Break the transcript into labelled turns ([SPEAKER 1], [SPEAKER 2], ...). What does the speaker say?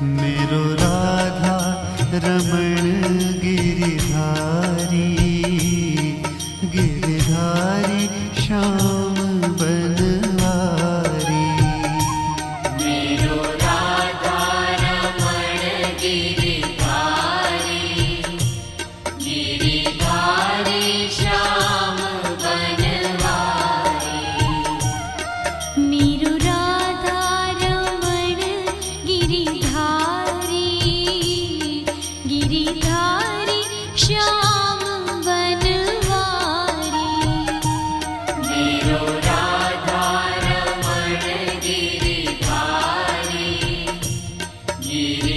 [SPEAKER 1] मेरो राधा रमण गिरिधारी, गिरिधारी श्याम बनवारी।
[SPEAKER 2] मेरो राधा रमण गिरिधारी, गिरिधारी श्याम बनवारी। मेरो राधा रमण गिरिधारी, गिरिधारी श्याम बनवारी। मेरो राधा रमण गिरिधारी, गिरि